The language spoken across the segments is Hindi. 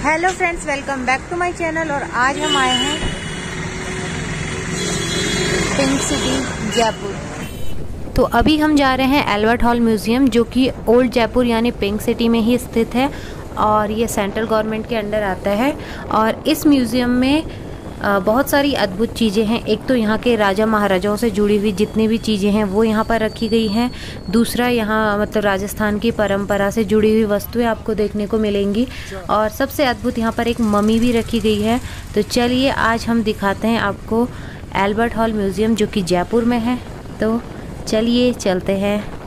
Hello friends, welcome back to my channel. और आज हम आए हैं पिंक सिटी जयपुर। तो अभी हम जा रहे हैं एल्बर्ट हॉल म्यूज़ियम, जो कि ओल्ड जयपुर यानी पिंक सिटी में ही स्थित है और ये सेंट्रल गवर्नमेंट के अंडर आता है। और इस म्यूज़ियम में बहुत सारी अद्भुत चीज़ें हैं। एक तो यहाँ के राजा महाराजाओं से जुड़ी हुई जितनी भी चीज़ें हैं वो यहाँ पर रखी गई हैं। दूसरा, यहाँ मतलब राजस्थान की परंपरा से जुड़ी हुई वस्तुएं आपको देखने को मिलेंगी। और सबसे अद्भुत यहाँ पर एक मम्मी भी रखी गई है। तो चलिए आज हम दिखाते हैं आपको एल्बर्ट हॉल म्यूज़ियम, जो कि जयपुर में है। तो चलिए चलते हैं।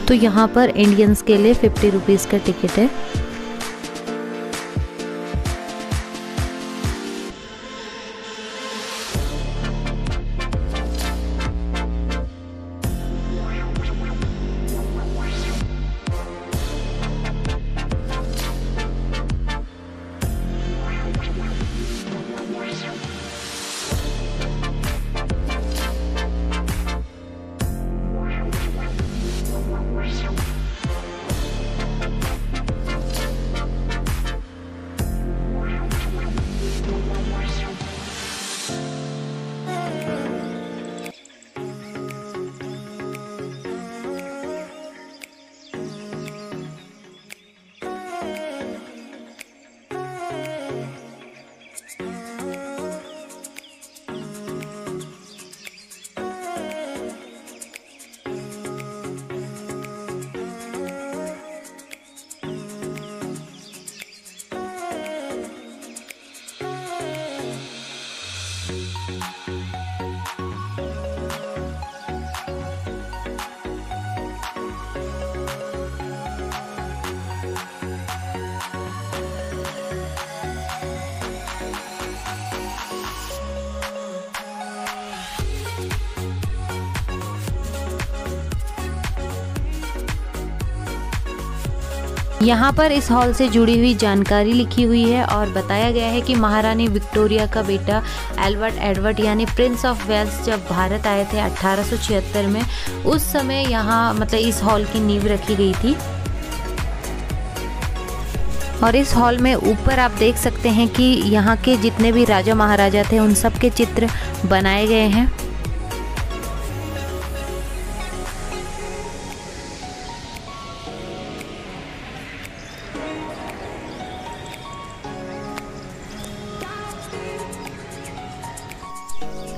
तो यहाँ पर इंडियंस के लिए 50 रुपीज़ का टिकट है। यहाँ पर इस हॉल से जुड़ी हुई जानकारी लिखी हुई है और बताया गया है कि महारानी विक्टोरिया का बेटा एल्बर्ट एडवर्ड यानी प्रिंस ऑफ वेल्स जब भारत आए थे 1876 में, उस समय यहाँ मतलब इस हॉल की नींव रखी गई थी। और इस हॉल में ऊपर आप देख सकते हैं कि यहाँ के जितने भी राजा महाराजा थे उन सब के चित्र बनाए गए हैं।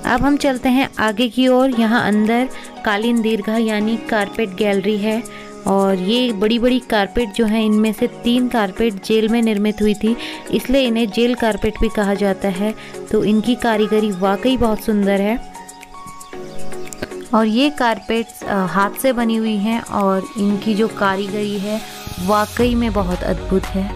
अब हम चलते हैं आगे की ओर। यहाँ अंदर कालीन दीर्घा यानी कारपेट गैलरी है और ये बड़ी बड़ी कारपेट जो हैं, इनमें से 3 कारपेट जेल में निर्मित हुई थी, इसलिए इन्हें जेल कारपेट भी कहा जाता है। तो इनकी कारीगरी वाकई बहुत सुंदर है। और ये कारपेट्स हाथ से बनी हुई हैं और इनकी जो कारीगरी है वाकई में बहुत अद्भुत है।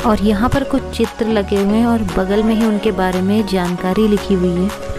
और यहाँ पर कुछ चित्र लगे हुए हैं और बगल में ही उनके बारे में जानकारी लिखी हुई है।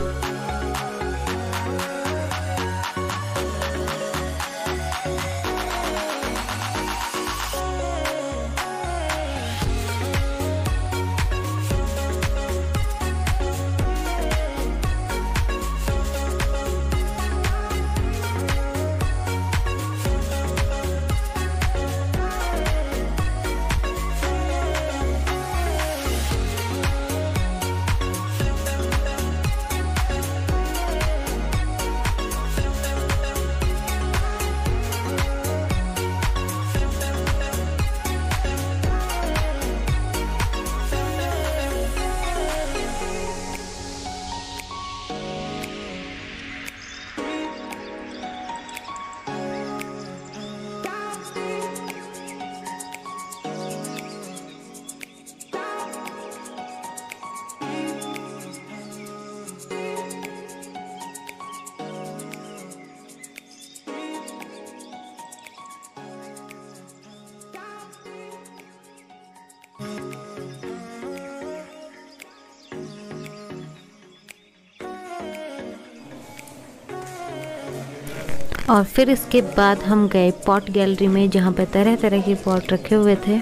और फिर इसके बाद हम गए पॉट गैलरी में, जहाँ पे तरह तरह के पॉट रखे हुए थे।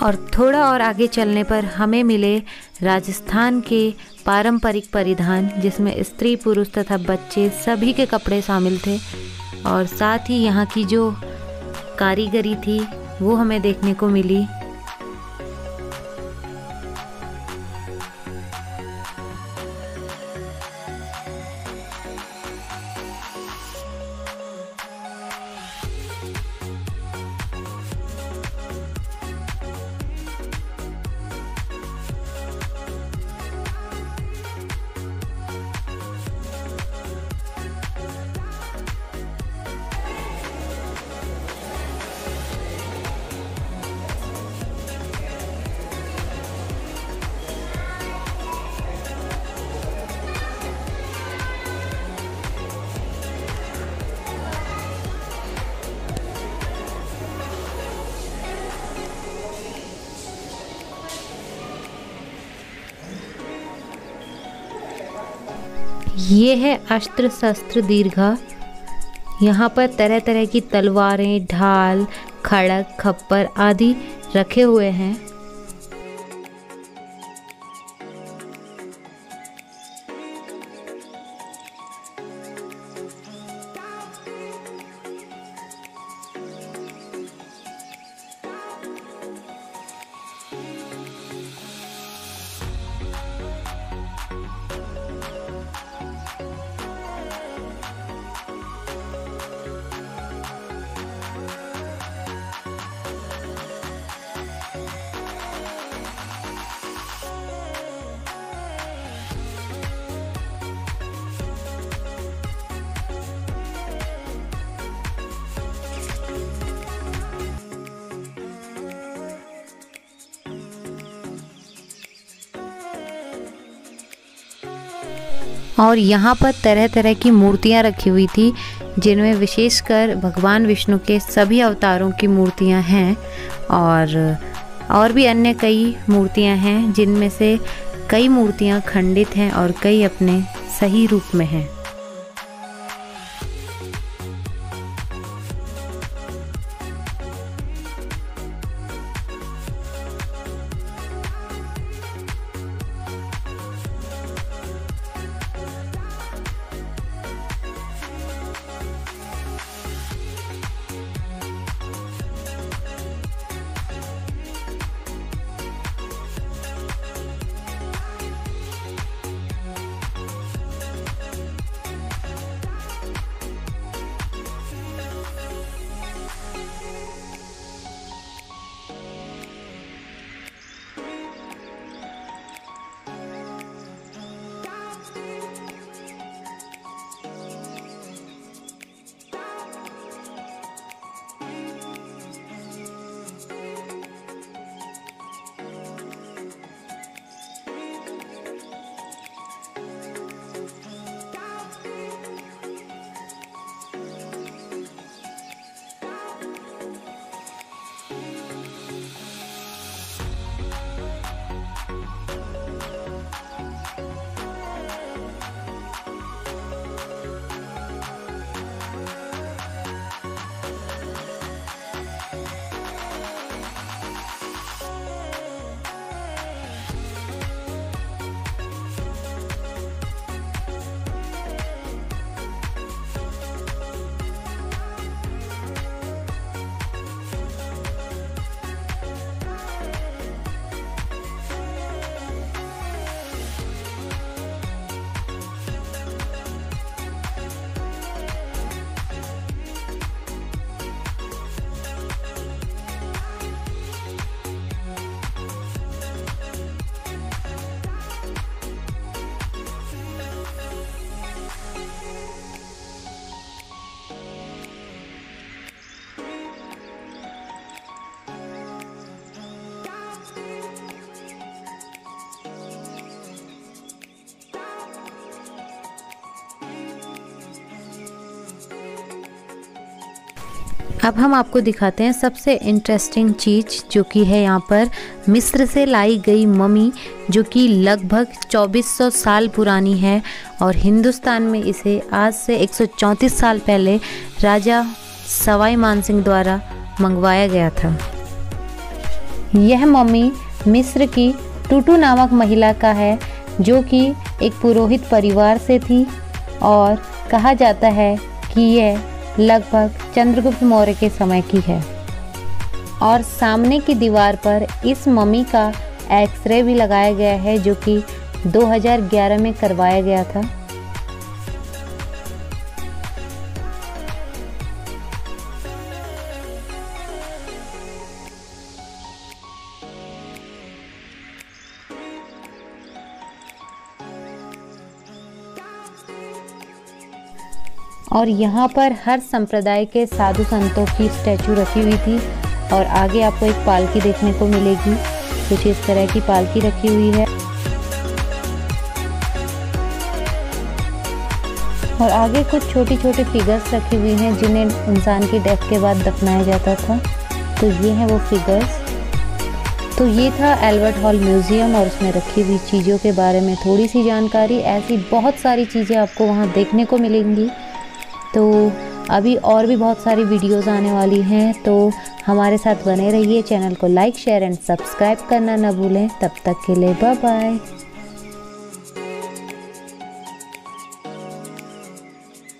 और थोड़ा और आगे चलने पर हमें मिले राजस्थान के पारंपरिक परिधान, जिसमें स्त्री पुरुष तथा बच्चे सभी के कपड़े शामिल थे। और साथ ही यहाँ की जो कारीगरी थी वो हमें देखने को मिली। ये है अस्त्र शस्त्र दीर्घा। यहाँ पर तरह तरह की तलवारें, ढाल, खड़ग, खप्पर आदि रखे हुए हैं। और यहाँ पर तरह तरह की मूर्तियाँ रखी हुई थी, जिनमें विशेषकर भगवान विष्णु के सभी अवतारों की मूर्तियाँ हैं और भी अन्य कई मूर्तियाँ हैं, जिनमें से कई मूर्तियाँ खंडित हैं और कई अपने सही रूप में हैं। अब हम आपको दिखाते हैं सबसे इंटरेस्टिंग चीज़, जो कि है यहाँ पर मिस्र से लाई गई ममी, जो कि लगभग 2400 साल पुरानी है और हिंदुस्तान में इसे आज से 134 साल पहले राजा सवाई मानसिंह द्वारा मंगवाया गया था। यह ममी मिस्र की टूटू नामक महिला का है, जो कि एक पुरोहित परिवार से थी और कहा जाता है कि यह लगभग चंद्रगुप्त मौर्य के समय की है। और सामने की दीवार पर इस ममी का एक्सरे भी लगाया गया है, जो कि 2011 में करवाया गया था। और यहाँ पर हर संप्रदाय के साधु संतों की स्टैचू रखी हुई थी और आगे आपको एक पालकी देखने को मिलेगी। कुछ इस तरह की पालकी रखी हुई है और आगे कुछ छोटी छोटी फिगर्स रखी हुई हैं, जिन्हें इंसान की डेथ के बाद दफनाया जाता था। तो ये हैं वो फिगर्स। तो ये था एल्बर्ट हॉल म्यूज़ियम और उसमें रखी हुई चीज़ों के बारे में थोड़ी सी जानकारी। ऐसी बहुत सारी चीज़ें आपको वहाँ देखने को मिलेंगी। तो अभी और भी बहुत सारी वीडियोस आने वाली हैं, तो हमारे साथ बने रहिए। चैनल को लाइक, शेयर एंड सब्सक्राइब करना ना भूलें। तब तक के लिए बाय बाय।